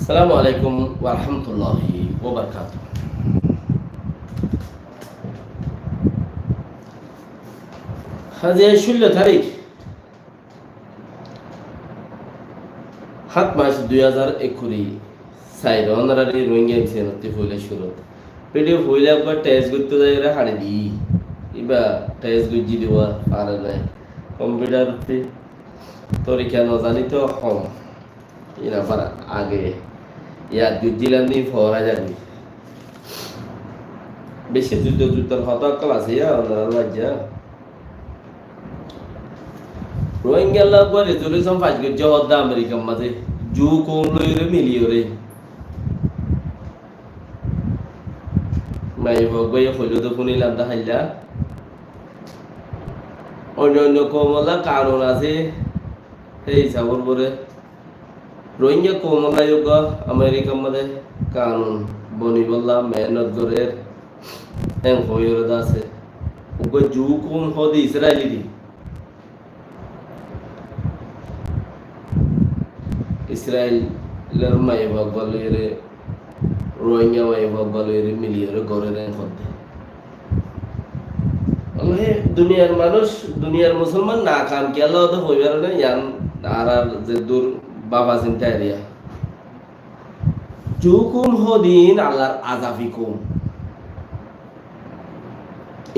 আসসালামু আলাইকুম ওয়া রাহমাতুল্লাহি ওয়া বারাকাতুহু। আজ 16 তারিখ 7 মাস 2021 সাইড অনারারি রোহিঙ্গা ইনসিডেন্ট হইলে শুরু ভিডিও হইলে একবার টেস্ট করতে যাইরা হাড়ে দি ইবা টেস্ট গুজি দেওয়া আর নাই কম্পিউটার তরিকা ন জানি তো কম ইনা পার আগে ইয়া দুজিলাম দি ফরা যাবি বেশি যুদ্ধর হতাকল আছে ইয়া অনারা লজ্জা রোহিঙ্গা লোক রেজলিউশন পাস করছে হদ্দা আমেরিকার মাঝে জু কোন লইরে মিলিয়রে মাই বগয়ে হইলো তো শুনিলাম তা হাইলা অন্য অন্য কমলা কারণ আছে এই সাবর পরে রোহিঙ্গা কমলা যোগ আমেরিকার মাঝে কানুন বনি বললাম মেহনত করে এম হইরে আছে ওকে জু কোন হদি ইসরায়েলি দি ইসরায়েলের মায়ে বাগবালের রোহিঙ্গা মায়ে বাগবালের মিলিয়ে গড়ে নেয় হতে দুনিয়ার মানুষ দুনিয়ার মুসলমান না কাম কি আল্লাহ তো হইবার না ইয়ান আর যে দূর বাবা চিন্তা এরিয়া জুকুম হদিন আল্লাহর আযাবিকুম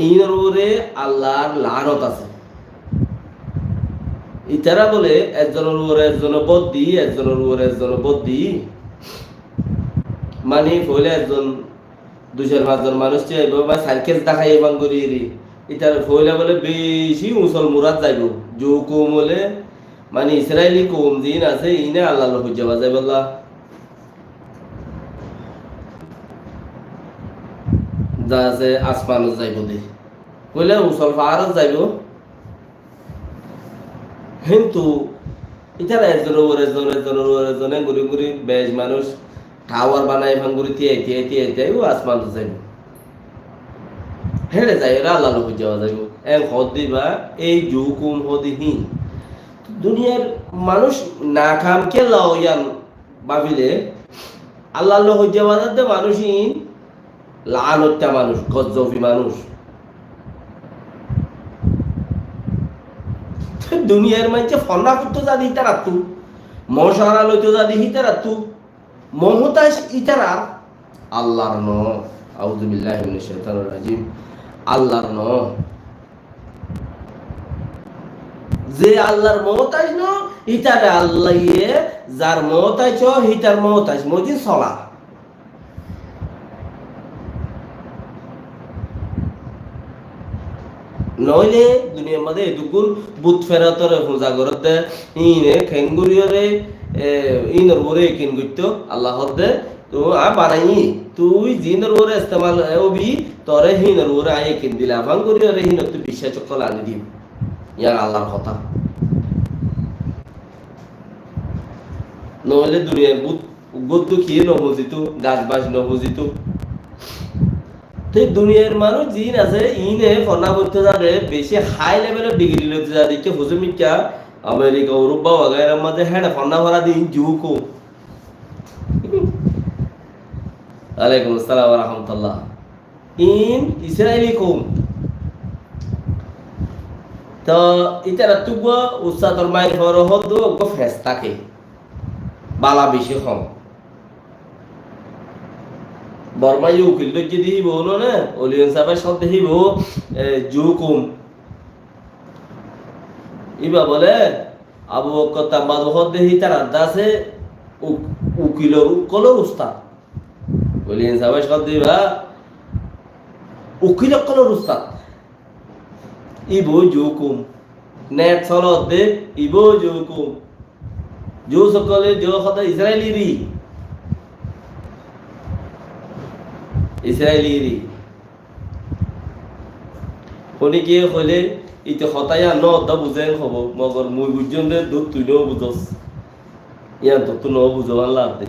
এইর উপরে আল্লাহর লানত আছে ইতারা বলে একজনের উপরে একজন বদ্দি একজনের উপরে একজন বদ্দি মানে হইলে একজন 2-5 জন মানুষ চাইব বা সার্কেল দেখাই এবং করি ইতার হইলে বলে বেশি মুসল মুরাদ যাইব জো কম হলে মানে ইসরায়েলি কম দিন আছে ইনে আল্লাহ হুজ্জাবা যাই বললা যা আছে আসমান যাইব দে হইলে মুসল ফারত যাইব কিন্তু ইতারা একজনে ঘুরি ঘুরি বেশ মানুষ টাওয়ার বানাই ভাঙ্গুরি তিয়াই ও আসমান যাইব হেরে যাই ওরা আল্লাহ লোক যাওয়া যাইব এক হদি বা এই জুকুম হদিহীন দুনিয়ার মানুষ না খাম কে লাওয়ান ভাবিলে আল্লাহ লোক যাওয়া যাতে মানুষই লানত্যা মানুষ গজ্জবি মানুষ দুনিয়ার মাঝে ফন্না করতে যা দিতে রাখতু মশারা লইতে যা দিতে রাখতু মমতাজ ইতারা আল্লাহর ন আউযু বিল্লাহি মিনাশ শাইতানির রাজিম আল্লাহর ন যে আল্লাহর মমতাজ ন ইতারা আল্লাহয়ে যার মমতাজ হিতার মমতাজ মজি সলা নইলে দুনিয়ার মধ্যে এটুকুন বুত ফেরাতরে পূজা করতে ইনে খেঙ্গুরিয়রে ইনর ওরে কিন গইতো আল্লাহ দে তো আ বানাই তুই জিনর ওরে ইস্তেমাল ওবি তরে হিনর ওরে আই কিন দিলা ভাঙ্গুরিয়রে হিন তুই বিশ্বাস চকল আনি দিও ইয়া আল্লাহর কথা নইলে দুনিয়ার বুত গদ্দু কি নবজিত গাছ বাস নবজিত দুনিয়ার মানুষ জিন আছে ইনে ফনা করতে যাবে বেশি হাই লেভেলের ডিগ্রি লইতে যা দেখে হুজুমিকা আমেরিকা ইউরোপ বা वगैरह মধ্যে হ্যাঁ ফনা ভরা দিন জুকো আলাইকুম আসসালাম ওয়া রাহমাতুল্লাহ ইন ইসরায়েলি কম তো ইতারা তুগো উস্তাদর মাই ফরো হদো গো ফেস্তাকে বালা বেশি কম বর্মা উকিল যদি দিব না অলিয়ন সাহেবের সাথে দিব জুকুম ইবা বলে আবু বকর তাম্বাদ হদ্দেহি তার আদাসে উকিল কলো উস্তাদ অলিয়ন সাহেবের সাথে দিবা উকিল কলো উস্তাদ ইবো জুকুম নেট চলত দে ইবো জুকুম জো সকলে জো কথা ইসরায়েলি রি ইসরায়েলি কোনি কি হলে ইতে হতায়া ন দ বুঝেন হব মগর মুই বুঝজন দে দুধ তুই ন বুঝস ইয়া তো তুই ন বুঝো আল্লাহ দে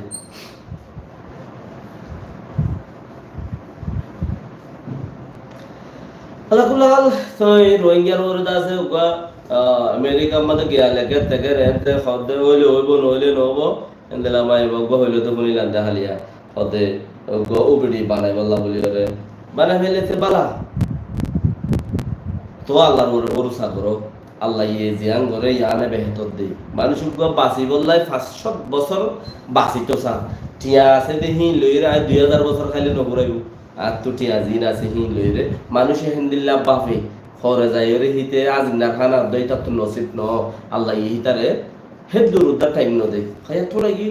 আল্লাহ কুল্লাল তো রোহিঙ্গার ওরে দাসে ওগা আমেরিকার মধ্যে গিয়া লেগে থেকে রেন্তে খদ্দে হইলে হইব নইলে নহব এন্দেলা মাই বগব হইলে তো শুনিলাম দেখালিয়া খদ্দে উবিডি বানাই বললা বলি করে বানাই ফেলেছে বালা তো আল্লাহর ভরসা করো আল্লাহ ইয়ে জিয়ান করে ইয়ানে বেহতর দেই মানুষ বাঁচি বললাই 500 বছর বাঁচি তো চা টিয়া আছে দে হি লইরে আর 2000 বছর খাইলে নঘুরাইব আর তো টিয়া জিন আছে হি লইরে মানুষে হিন্দিল্লা বাপে খরে যাই রে হিতে আজিনা খানা দইতা তো নসিব ন আল্লাহ ই হিতারে হে দুরুদা টাইম ন দে খায়া তোরা কি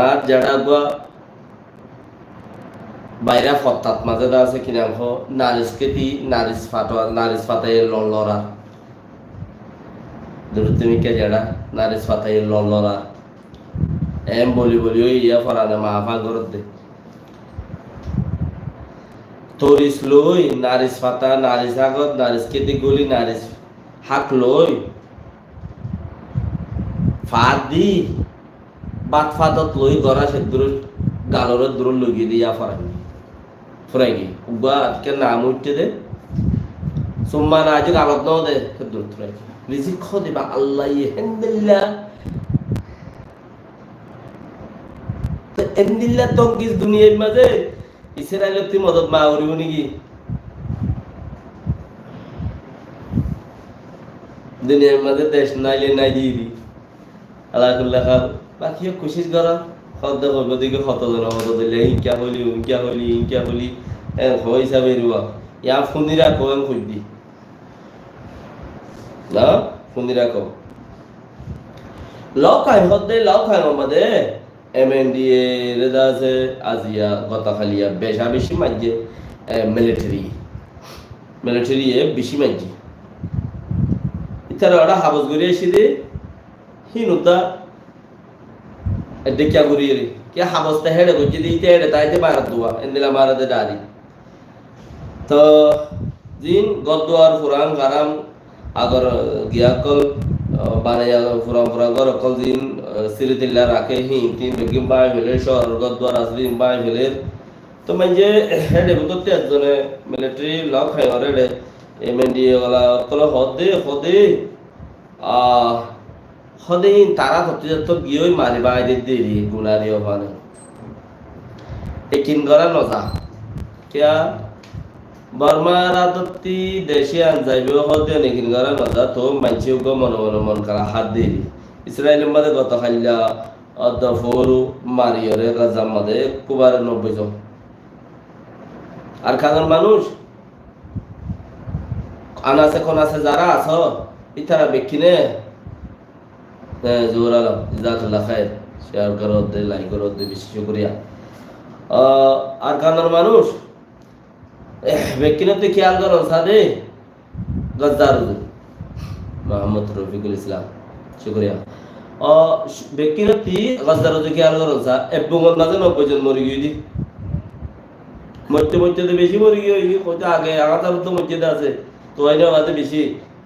আর যারা গা বাইরা ফত্তাত মাঝে দা আছে কিনা হ নারিসকে দি নারিস ফাতায় লড়া তুমি কে যারা নারিস ফাতায় লড়া এম বলি ওই ইয়া ফরানে মাফা করত দে তরিস লই নারিস ফাতা নারিস আগত নারিসকে দি গলি নারিস হাক লই ফাত দি বাত ফাতত লই গড়া সে দূর গালর দূর লগিয়ে দিয়া ফরানি ফুরাইগি উবা কে নাম উঠতে দে সুম্মান আজ আলাদ ন দে দূর ফুরাইগি রিজিক খ দিবা আল্লাহ ইহামদুলিল্লাহ তো এমদিল্লাহ তো কিস দুনিয়ার মাঝে ইসরায়েল তুই মদত মা করিব নাকি দুনিয়ার মাঝে দেশ নাইলে নাই দিবি আল্লাহ কুল্লাহ খাল বাকি কোশিশ করা খদ্দ করবো দিকে হতজন হত দিলে ইনকা হলি হয় হিসাবে রুয়া ইয়া ফুন্দি রাখো আমি খুঁজদি না ফুন্দি রাখো লাউ খাই হদ্দে লাউ খাই আমাদের MNDA রেদা আছে আজিয়া গতকালিয়া বেশি মাঝে মিলিটারি বেশি মাঝে ইতারা ওরা হাবস গড়িয়ে এসে দে হিনুতা দেখিয়া ঘুরিয়ে রে কে হাবস্তা হেডে করছে দিতে হেডে তাইতে মারাত দুয়া এন্দিলা মারাতে ডারি তো জিন গদ্দুয়ার ফুরান গারাম আগর গিয়াকল বানাইয়া ফুরান গর অকল জিন সিরিতিল্লা রাখে হি তিন বেগিম বাই ফেলে শহর গদ্দুয়ার আসলিম বাই ফেলে তো মানে হেডে বুততে একজনে মিলিটারি লক খাই অরেডে MNDA গলা কল হদে সদেই তারা হতে যত গিয়ে মারি বাইরে দেরি গুনারি ওখানে একিন করা নজা কিয়া বর্মার আদতি দেশে আন যাইবে হতে একিন করা নজা তো মানছি গো মন করা হাত দেরি ইসরায়েলের মধ্যে গত খাইলা অর্ধ ফোরু মারিয়রে গাজার মধ্যে কুবারে 90 জন আর খাগার মানুষ আনাসে কোনাসে যারা আছো ইতারা বেকিনে জোর আলম জাজাকাল্লাহ খায়ের শেয়ার করো দে লাইক করো দে বেশি শুকরিয়া আর কানার মানুষ বেকিনতে খেয়াল করো সাদে গজ্জার মোহাম্মদ রফিকুল ইসলাম শুকরিয়া বেকিনতি গজ্জার খেয়াল করো সা এবঙ্গল মাঝে 90 জন মরে গিয়ে দি মরতে বেশি মরে গিয়ে কইতে আগে আগাতার তো মসজিদে আছে তো আইনা মাঝে বেশি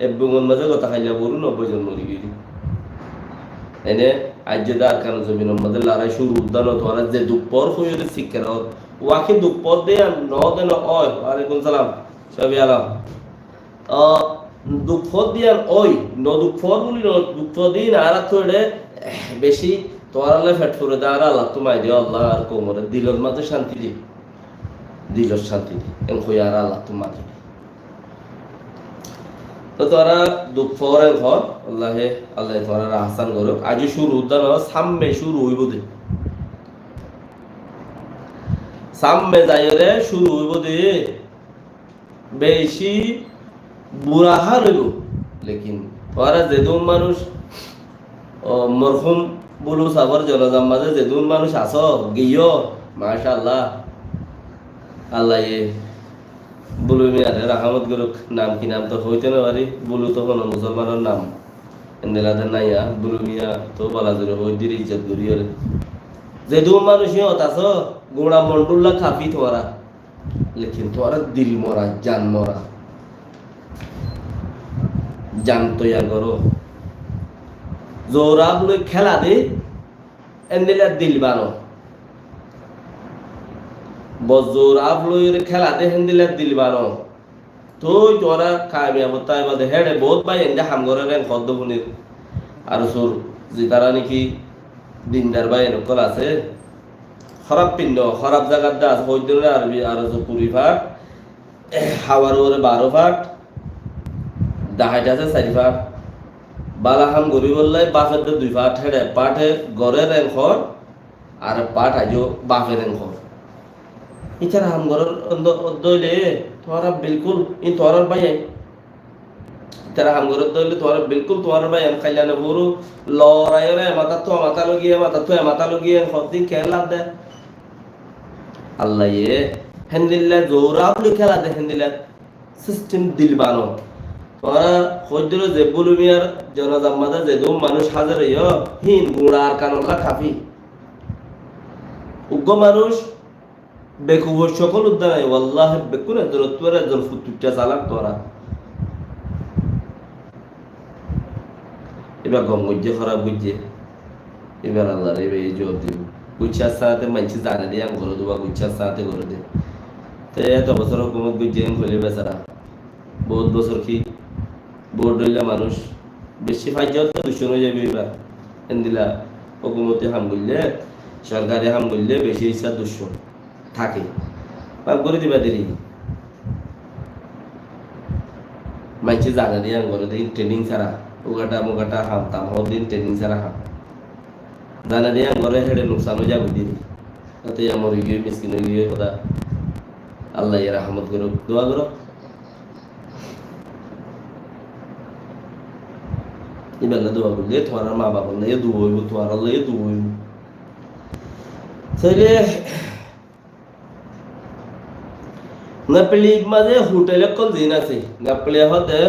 এবঙ্গল মাঝে কথা খাইলা বড় 90 জন মরে গিয়ে এনে আজ্জেদার কারণ জমিনের মধ্যে লড়াই শুরু উদ্যান তোরা যে দুপর হয়ে শিক্ষার ওয়াকে দুপর দিয়ে নদেন ওই ওয়ালাইকুম সালাম সবই আলাম দুপর দিয়ে ওই ন দুপর বলি দুপর দিন আর তোরে বেশি তোরালে ফেট করে দে আর আল্লাহ তোমায় দিও আল্লাহ আর কোমরে দিলর মাঝে শান্তি দি দিলর শান্তি দি এন কই আর আল্লাহ তোমায় তো তোরা দুপরের ঘর আল্লাহ তোরা আহসান করো আজ শুরু উদ্যান সামনে শুরু হইব দে সামনে যাইরে শুরু হইব দে বেশি বুড়া হাল হইব লেকিন তোরা যেদুন মানুষ মরহুম বুলু সাবর জনজাম মাঝে যেদুন মানুষ আসো গিয়েও মাশাআল্লাহ আল্লাহ বুলু মিয়ারে রাহমত গুরুক নাম কি নাম তো হইতে না পারি বুলু তো কোনো মুসলমানের নাম এন্দেলাদের নাইয়া বুলু মিয়া তো বলা জুড়ে হই দির ইজ্জত করিও যে দু মানুষই হতাছ গোড়া মন্ডুল্লা খাফি তোরা লেকিন তোরা দিল মরা জান তৈয়ার করো জোরাব লই খেলা দে এন্দেলা দিল বানো বজোর আবলইর খেলা দে হেন্দিলা দিল বানো তো তোরা কামিয়াব তাই বাদে হেডে বহুত ভাই এন্ডে হামগরে রেন খদ্দ বুনির আর সুর যে তারা নাকি দিনদার ভাই এরকম আছে খারাপ পিণ্ড খারাপ জায়গার দা আছে হইতে আরবি আর পুরি ফাট হাওয়ার ওরে 12 ফাট দাহাইট আছে 4 ফাট বালাহাম গরি বললাই বাফের 2 ফাট হেডে পাঠে গড়ে রেন খর আর পাঠ আজো বাফের রেন খর ইচারা হামগরের দইলে তোরা বিলকুল ইন তোরার ভাই তারা হামগরের দইলে তোরা বিলকুল তোরার ভাই খাইলানে বড় লড়াইরে মাথা লগিয়ে হদ্দিন খেলা দে আল্লাহ এ হেন্দিল্লা জোরাবলি খেলা দে হেন্দিল্লা সিস্টেম দিল বানো তোরা হদ্দির যে বুলুমিয়ার জনজাম্মাদা যে দম মানুষ হাজার হিন গুড়ার কানলা খাফি উগ্র মানুষ বেকুবর সকল উদ্যান ওয়াল্লাহ বেকুন একজন তোর একজন ফুটুটা চালাক তোরা এবার গম গজ্জে খারাপ বুঝছে এবার আল্লাহ রে এই জবাব দিব গুচ্ছার সাথে মানুষ জানে দিয়ে আমি করে দেবো গুচ্ছার সাথে করে দে তো এত বছর হুকুমত গুজ্জে খুলে বেচারা বহুত বছর কি বোর্ড হইলে মানুষ বেশি ফাইজ তো দূষণ হয়ে যাবে এবার এন্দিলা হুকুমতে হাম করলে সরকারি হাম করলে বেশি ইচ্ছা দূষণ থাকে পাপ করে দিবা দেরি মানুষ জানে দিয়ে আমি করে দিই ট্রেনিং ছাড়া মুগাটা হাম তাম দিন ট্রেনিং ছাড়া হাম জানা দিয়ে ঘরে হেডে নুকসান হয়ে যাবে দিন তাতে আমার গিয়ে মিসকিন হয়ে গিয়ে কথা আল্লাহ এর রহমত করো দোয়া করো এবার দোয়া করলে তোমার মা বাবা নিয়ে দু হইব তোমার আল্লাহ দু হইব তাইলে নাপলি মাঝে হোটেলে কোন দিন আছে নাপলি হতে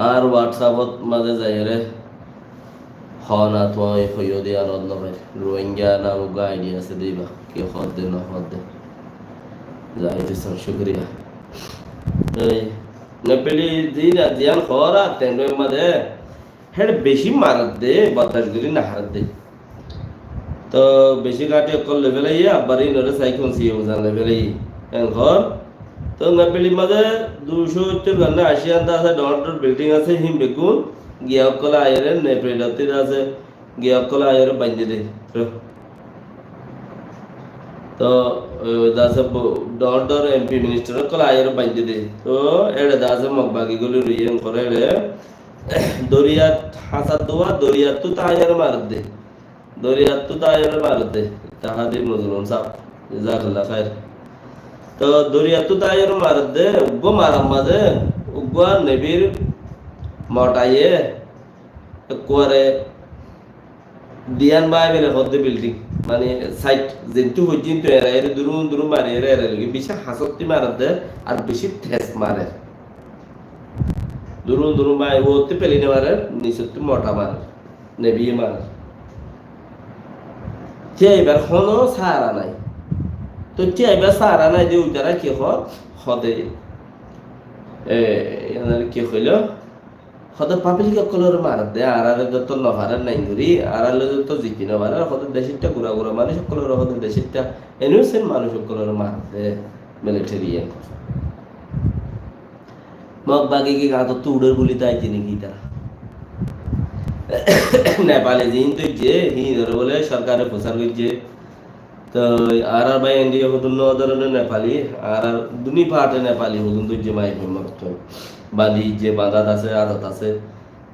আর হোয়াটসঅ্যাপত মাঝে যাই রে হনা তোমায় হইও দিয়ে আর অন্য ভাই রোহিঙ্গা নাম আইডিয়া আছে দিবা কি হদ দে না হদ দে যাই দিছন শুক্রিয়া এই নেপেলি দিন দিয়ান খরা তেন্ডের মাঝে হেড বেশি মারত দে বাতাস গুলি না হারত দে তো বেশি কাটে অকল লেভেলে আবারই নরে সাইকন সিও জান লেভেলে ঘর তো নেপেলি মাঝে 270 গান্না 80 আন্দা আছে ডলার বিল্ডিং আছে হিম বেকুন গিয়া অকল আইরে নেপেলাতে আছে গিয়া অকল আইরে বাঁধে দে তো দাসে ডর এমপি মিনিস্টার কল আয়ের বাঁধে দে তো এড়ে দাসে মগবাগি গুলি রুইয়েন করে রে দরিয়া হাসাত দোয়া দরিয়া তো তায়ের মার দে দরিয়া তো তায়ের মার দে তাহাদি মুসলমান সাহেব জাজাকাল্লাহ খাইর তো দরিয়া তো তায়ের মার দে উগ্গ মারাম মাঝে উগ্গ নবীর মটাইয়ে কোয়ারে দিয়ান বাই বেলে হদ্দে বিল্ডিং মানে সাইট যেটু হইজিন তো এরা এর দুরুন মারে এরা লাগি বেশি হাসতি মারতে আর বেশি ঠেস মারে দুরুন বাই ওতে পেলিনে মারে নিচতে মোটা মারে নেবি মারে তে এবার হনো সারা নাই তো তে এবার সারা নাই যে উতারা কি হদে এনার কি হইলো হদে পাবলিক কলর মার দে আর যত নভার নাই ধরি আর যত জিপি নভার হদে দেশিটা গুড়া মানুষ কলর হদে দেশিটা এনুসেন মানুষ কলর মার দে মিলিটারিয়ান মগ বাকি কি গাতো তুড়ের বলি তাই জিনি কি তারা নেপালে জিন তো যে হি ধরে বলে সরকারে প্রচার করছে তো আর ভাই ইন্ডিয়া হতুন ধরনের নেপালি আর দুনি পাটে নেপালি হতুন তো যে মাই মরত বাদি যে বাদাত আছে আদত আছে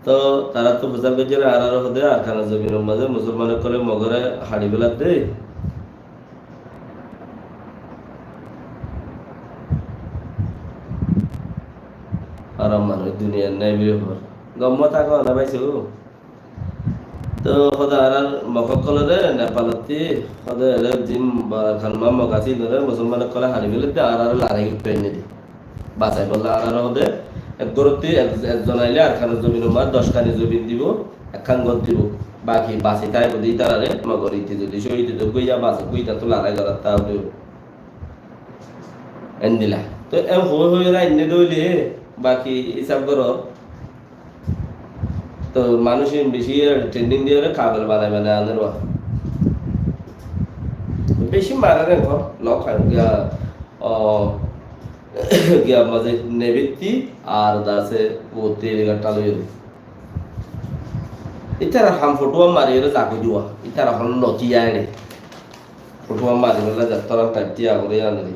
তো তারা তো প্রচার করছে আর হতে আর খানা জমিনের মাঝে মুসলমানের করে মগরে হাড়ি বেলা দে আরাম মানুষ দুনিয়ার নাই বিহর গম্মত আগে না পাইছো তো সদা আর মককলরে নেপালতি সদা এলে জিম খানমা মকাছি ধরে মুসলমানের কলে হাড়ি বেলে দে আর লারে পেনে দি বাঁচাই বললে আর হদে এক গরতি একজন আইলে আর খানের জমিনের মাঝ 10 খানি জমিন দিব একখান গদ দিব বাকি বাসি তাই বদি তারারে মগরিতে যদি শহীদ তো কইয়া বাস কইতা তো লারাই গরাত তাহলে এন্দিলা তো এম হই রাইনে দইলে বাকি হিসাব করো তো মানুষের বেশি ট্রেন্ডিং দিয়ে কাগল বানায় আনের বেশি মারে ঘর লক গিয়া গিয়া মাঝে নেবেতি আর দাসে ও তেল গাটা লইল ইতারা হাম ফটোয়া মারিয়ে জাগো দিওয়া ইতারা হল নতি আইরে ফটোয়া মারি বলে যাত্রা টাইপটি আগরে আনলি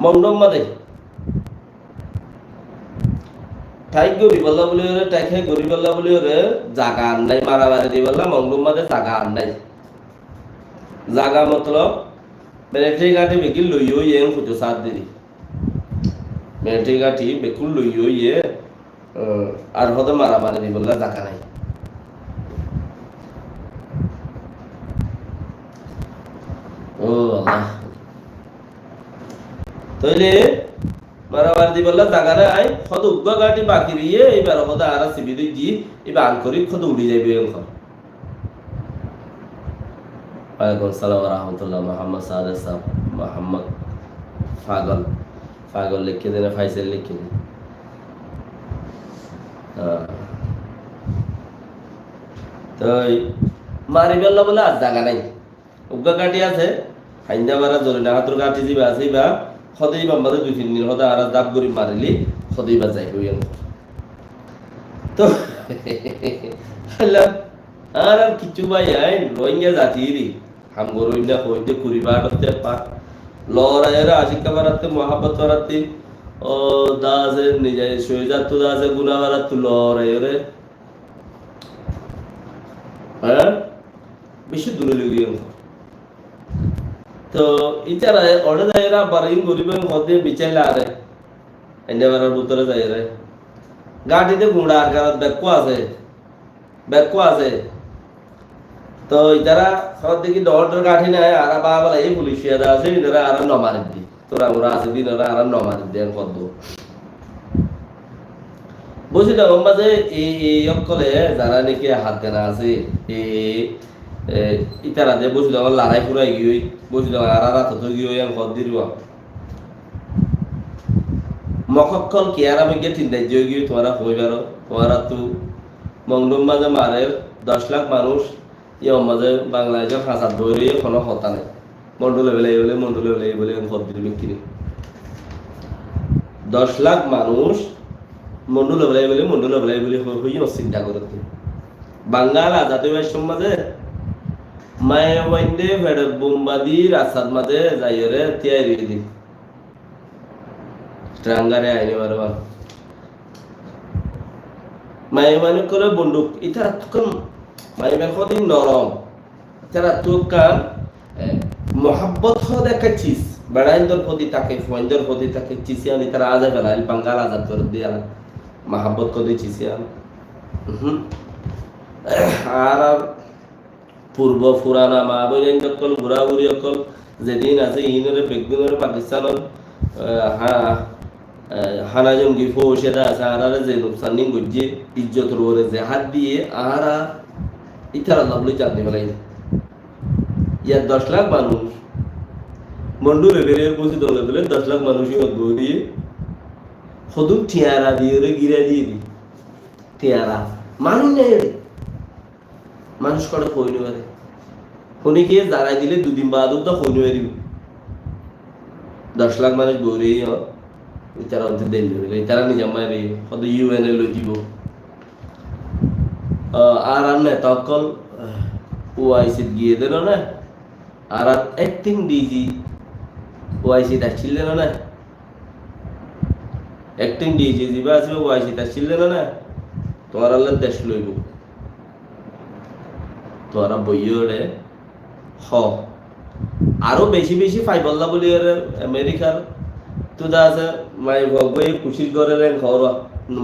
মন্ডম মাদে তাই গরিবাল্লা বলি ওরে টাইখে গরিবাল্লা বলি ওরে জাগা আনলাই মারামারি দি বললা মন্ডম মাদে জাগা আনলাই জাগা মতলব মিলিটারি গাটি বেকিল লইও ইয়ে ফুটো সাথ দিদি মিলিটারি গাটি বেকুল লইও ইয়ে আর হতে মারামারি দি বললা জাগা নাই ও আল্লাহ তইলে মারামারি দি বললা জাগা নাই হত উগ্র গাটি বাকি দিয়ে এবার হতে আর সিবি দি এবার আন করি হতে উড়ি যাইবে এখন ওয়ালাইকুম আসসালাম ওয়া রাহমাতুল্লাহ মোহাম্মদ সাদেক সাহেব মোহাম্মদ পাগল লিখে দেন ফাইসেল লিখে দেন তো মারিবেল্লা বলে আর জায়গা নাই উগ্র গাটি আছে হাইন্দা মারা জোরে না হাতুর গাটি যাবে আছে বা সদাই বাম্বারে 2-3 দিন হদা আর দাব গরি মারিলি সদাই বা যাই হই তো আর কিছু ভাই আই রোহিঙ্গা জাতিরি हम गोरोइना होइते कुरिबाडते पा लरायरा आशिका बाराते मोहब्बत बाराते ओ दाजे निजे शोयजातु दाजे गुना बारातु लरायरे হ্যাঁ বেশি দূরে লইয়ে তো ইতারা ওড়ে যায়রা বারিন গরিবের মধ্যে বিচাইলা আরে এন্ডাবারের ভিতরে যায়রে গাড়িতে গুড়া আর গাড়ত ব্যাকো আছে তো ইতারা সব দেখি ডর গাঠি নাই আর বাবা এই পুলিশিয়া আছে ইতারা আর নমারি দি তোরা ওরা আছে দিন ওরা আর নমারি দেন কত বুঝি না মাঝে এই অকলে যারা নাকি হাত কেনা আছে ইতারা যে বুঝি না লড়াই পুরাই গিয়ে বুঝি না আর রাত তো গিয়ে আমি কত দিল মকক্কল কেয়ার আমি গিয়ে 3 রাজ্য গিয়ে তোরা হইবার তোরা তো মংডুম মাঝে মারে 10 লাখ মানুষ ইয়ে মাঝে বাংলাদেশের ভাষা ধরে কোনো কথা নেই মন্ডলে বলে ভোট দিবে কিনে 10 লাখ মানুষ মন্ডলে বলে হইও চিন্তা করতে বাঙ্গাল আজাদের সমাজে মায়ে ওয়াইন্দে ফেড বোমবাদি রাস্তার মাঝে যাইরে তৈরি দি ট্রাঙ্গারে আইনে বারবার মায়ে মানে করে বন্দুক এটা তখন মাইবেল খদিন নরম তারা তো কান মোহাব্বত হদ একটা চিজ বড়াইন্দর প্রতি তাকে ফয়ন্দর প্রতি তাকে চিসিয়ানি তারা আজে বেলাইল বাঙ্গাল আজাদ করে দিয়া মোহাব্বত করে চিসিয়ান আর পূর্ব পুরানা মা বইন কল ঘুরাঘুরি অকল যেদিন আছে ইনরে বেগদিনরে পাকিস্তানত হানা জঙ্গি ফৌজেরা আছে আর যে নুকসানি গজ্জে ইজ্জতর ওরে যে হাত দিয়ে আর ইতারা লাভলি চাঁদনি ফেলাই ইয়ার 10 লাখ মানুষ মন্ডুরে বেরিয়ে বসে দলে বলে 10 লাখ মানুষই গড়িয়ে সদুক ঠিয়ারা দিয়ে গিরা দিয়ে দি ঠিয়ারা মানুষ নেই মানুষ কটা কইনি পারে কোনে গিয়ে দাঁড়াই দিলে 2 দিন বাদ তো কইনি পারিব 10 লাখ মানুষ গড়িয়ে ইতারা অন্তে দেন ইতারা নিজে মারি কত ইউএন এ লই দিব আর না তকল ওআইসি গিয়ে দেন না আর অ্যাক্টিং ডিজি ওআইসি তা ছিলেন না অ্যাক্টিং ডিজি দিবা আছে ওআইসি তা ছিলেন না তোমার আল্লাহ দেশ লইব তোরা বইয়রে হ আরো বেশি বেশি ফাইবল্লা বলি আমেরিকার তো দা আছে মাই ভগবই খুশি করে রেন খর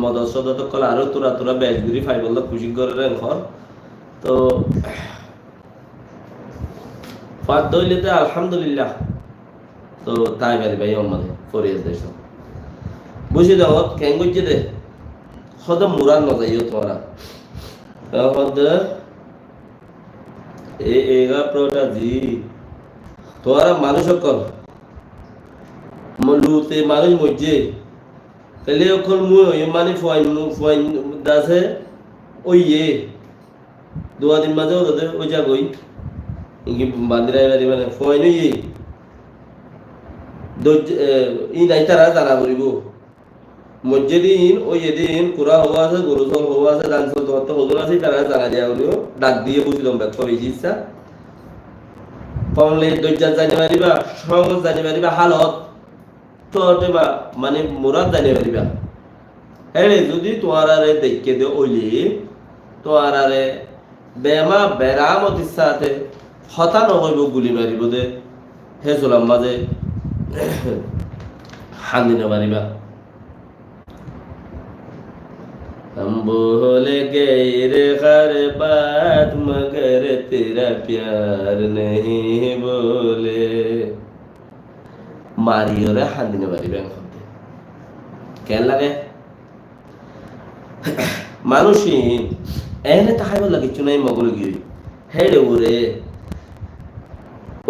মদসদ তো কল আরো তোরা বেজগুরি ফাইবল্লা খুশি করে রেন খর তো ফাদ দইলেতে আলহামদুলিল্লাহ তো তাই বাড়ি ভাই আমাদের ফরিয়াদ দেশ বুঝি দাও কেন বুঝছে দে সদ মুরান ন যাইও তোরা সদ এগা প্রটা জি তোরা মানুষ কর মলুতে মানুষ মজ্জে তাহলে এখন মুই মানে ফয়েন দাসে ওই দোয়া দিন মাঝে ওদের ওই যাগই ইঙ্গি বান্দিরাই বাড়ি মানে ফয়েন ওই ই নাই তারা জানা করিব মসজিদিন ওই এদিন কুড়া হওয়া আছে গরু চল হওয়া আছে ধান চল তোমার তো হজুর আছে তারা জানা দিয়া করিব ডাক দিয়ে বুঝলাম ব্যাখ্যা বেশি ইচ্ছা কমলে দৈর্য জানি পারিবা সহজ জানি পারিবা হালত তোটে বা মানে মুরাদ জানি পারিবা হ্যাঁ যদি তোমার আরে দেখে দে ওইলি তোমার আরে বেমা বেরামতির সাথে হতা নহইব গুলি মারিব দে হে চলাম মাঝে হান্দি নামারিবা हम बोल गए रे हर बात मगर तेरा प्यार नहीं बोले मारियो रे हांदी नामारिबा কেন লাগে মানুষই এনে তাহাই বলা কিছু নাই মগল গিয়ে হেড়ে ওরে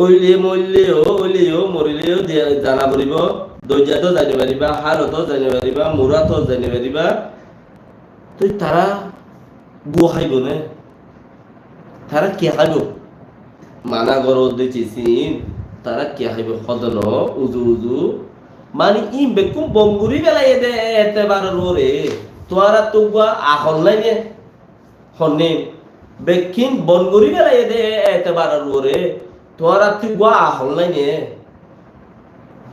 ওইলিও মরিলেও জানা পড়িব দৈর্য জানি পারিবা হালত জানি পারিবা মুরাত জানি পারিবা তুই তারা গো খাইব নে তারা কে খাইব মানা গর দিয়েছি তারা কে খাইব সদন উজু মানে ই বেকুম বঙ্গুরি বেলাই দে এতে বারর ওরে তোরা তো আহল নাই নে হনে বেকিন বনগুরি বেলাই দে এতে বারর ওরে তোরা তুই আহল নাই নে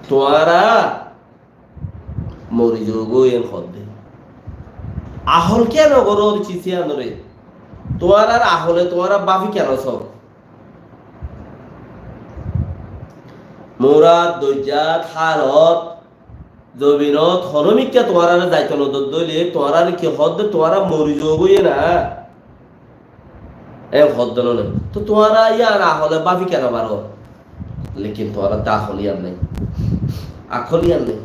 তোরা মরি যোগ এন হদে আহল কেন করো চিচিয়া নরে তোমার আর আহলে তোমার বাফি কেন সব মোরাদ দৈজাত হারত জবিনত হরমিকা তোমার আর যাইতো নদর দইলে তোমার আর কি হদ তোমার মরি যোগই না এ হদ না তো তোমার ইয়ার আহলে বাফি কেন বারো লেকিন তোমার তা আহলিয়ান নাই আখলিয়ান নাই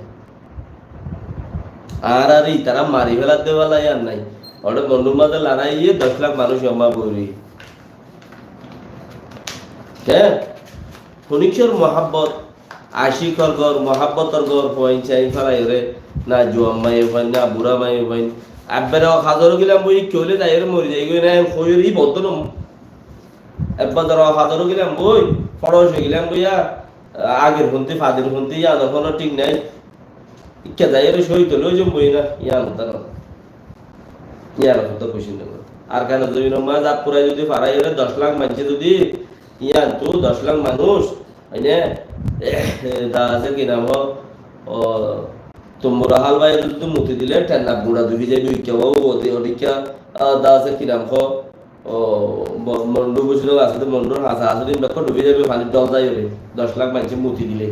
আর আর তারা মারি ফেলার দেওয়ালা আর নাই ওটা বন্ধুর মাঝে লড়াইয়ে 10 লাখ মানুষ জমা করি হ্যাঁ ফনিকশর মহাব্বত আশিকর গর মহাব্বতর গর পয়েন্ট চাই ফেলাই রে না জোয়াম মাই হইন না বুড়া মাই হইন আব্বারে হাজার গেলাম বই কেউলে যাই রে মরি যাই গই না কইর ই বদ্ধ নম আব্বা ধর হাজার গেলাম বই ফরস গেলাম বইয়া আগের হন্তি ফাদের হন্তি ইয়া যখন ঠিক নাই ইচ্ছা যাই রে সই তো লই জম বই না ইয়া না ইয়ার কথা খুশি না আর কেন জমিন মা জাত পুরাই যদি পারাই রে 10 লাখ মানুষ যদি ইয়া তো 10 লাখ মানুষ আইনে দা আছে কি নাম ও তোমরা হালবাই যদি মুতি দিলে 10 লাখ গুড়া দুই যাই দুই কেও ওতে ওদিকে দা আছে কি নাম ও মন্ডু বুঝলো আছে তো মন্ডুর হাসা আছে দিন দেখো ডুবে যাবে পানি ডল যায় রে 10 লাখ মানুষ মুতি দিলে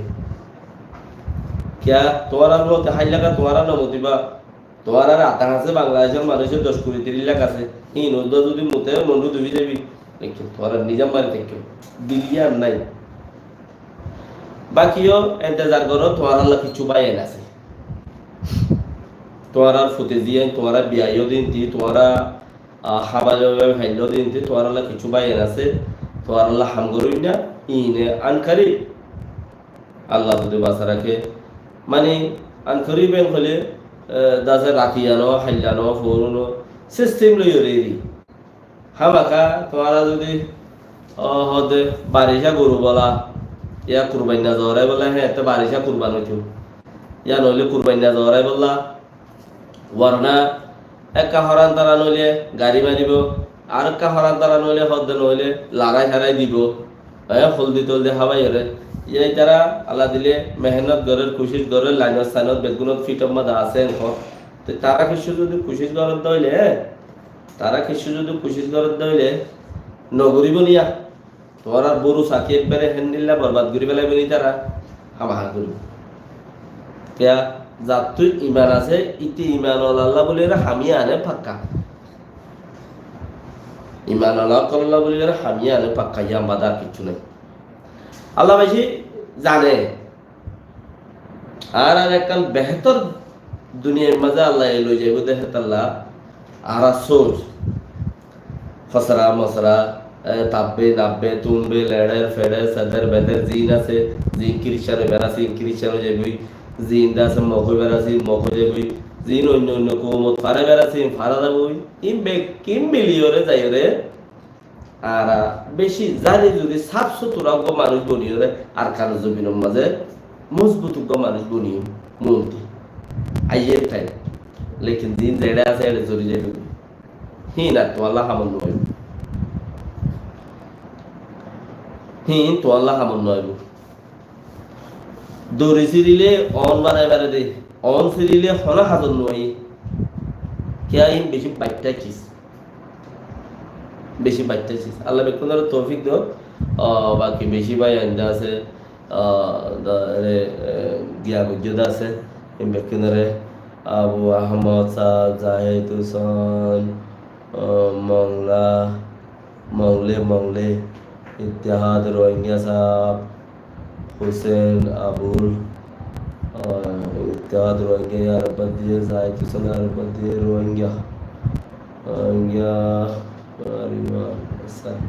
क्या তোমার মতে হাই লাগা তোমার না মতিবা তোমার আর আতা আছে বাংলাদেশের মানুষের 10-30 লাখ আছে এই নদী যদি মতে মন্ডু ডুবে যাবি দেখো তোমার নিজাম বাড়ি থেকে বিলিয়ন নাই বাকিও ইন্তজার করো তোমার আল্লাহ কিছু বাইন আছে তোমার আর ফুতে দিয়ে তোমার বিয়াইও দিন দি তোমার খাবারের ভাইলো দিন দি তোমার আল্লাহ কিছু বাইন আছে তোমার আল্লাহ হাম করুই না ইনে আনকারি আল্লাহ যদি বাসা রাখে মানে আনকারি বেন হলে দাসে রাখিয়ানো হাইলানো ফোরনো সিস্টেম লইও রেডি হামাকা তোমার যদি হদে বারিশা গরু বলা ইয়া কুরবানি না জরাই বলা হ্যাঁ তো বারিশা কুরবান হইতো ইয়া নইলে কুরবানি না জরাই বলা ওয়ারনা একা হরান তারা নইলে গাড়ি মারিব আর একা হরান তারা নইলে হদ নইলে লাগাই হারাই দিব হ্যাঁ হলদি তলদি হাবাই রে এই তারা আল্লাহ দিলে মেহনত গরের খুশিস গরের লাইনত সাইনত বেগুনত ফিটম মাদা আছে তো তারা কিছু যদি খুশিস গরত দইলে তারা কিছু যদি খুশিস গরত দইলে নগরিব নিয়া তোমার আর বড় সাকি একবারে হ্যান্ডিল্লা বরবাদ করি পেলাই বলি তারা হামাহা করিব কেয়া যার তুই ইমান আছে ইতি ইমান আল্লাহ বলে হামিয়া আনে পাক্কা ইমান আল্লাহ কল্লাহ বলে হামিয়া আনে পাক্কা ইয়া বাদার কিছু নেই আল্লাহ ভাইজি জানে আর একখান বেহতর দুনিয়ার মাঝে আল্লাহ লই যাইব দেখে আল্লাহ আর সোচ ফসরা মসরা তাব্বে নাব্বে তুমবে লেড়ের ফেড়ের সাদের বেদের জিন আছে জিন কিরিশান বেরাসি কিরিশান যাবি জিন দাস মখ বেরাসি মখ যাবি জিন অন্য অন্য কৌমত ফারে বেড়াচ্ছে ফারা যাবই কিম মিলিয়রে যাইরে আর বেশি জানি যদি সাফ সুতরাজ্ঞ মানুষ বনিও রে আর কারো জমিনের মাঝে মজবুত মানুষ বনিও মন্ত্রী আইয়ের টাইম লেকিন দিন যেটা আছে এটা জড়ি যাইবে হি না তো আল্লাহ হামন নয় হি তো আল্লাহ হামন নয় দৌড়ি সিরিলে অন বানাই বারে দে অন সিরিলে হনা হাতন নয় কে আইন বেশি বাইকটা চিস বেশি বাইকটা চিস আল্লাহ বেকুন তৌফিক দাও বাকি বেশি ভাই আন্দা আছে গিয়া গুজদা আছে বেকুনরে আবু আহমদ সাহ জাহিদ হুসেন মংলা মংলে इत्तेहाद रोहिंग्या साहब हुसैन अबुल इत्तेहाद रोहिंग्या अरबंदी जाहिद हुसैन अरबंदी रोहिंग्या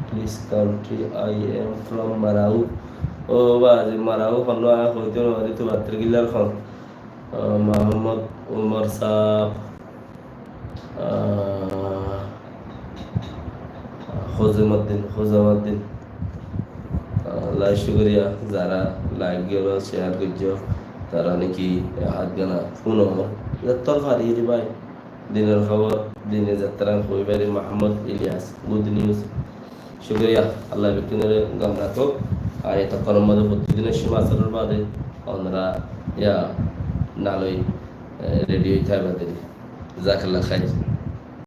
please country I am from मराऊ ओ बाज मराऊ खनो आ होइतो रे तो बात्र गिलार खन मोहम्मद उमर साहब खुजामुद्दीन আল্লাহ শুকরিয়া যারা লাইক গেল শেয়ার করছো তারা নাকি হাত গানা ফোন যাত্রার ফারি ভাই দিনের খবর দিনে যাত্রা হইবারি মাহমুদ ইলিয়াস গুড নিউজ শুকরিয়া আল্লাহ ব্যক্তিদের গাম রাখো আর এটা কর্মদ প্রতিদিনের সমাচারের বাদে আমরা ইয়া নালই রেডি হইতে হবে জাকাল্লাহ খাই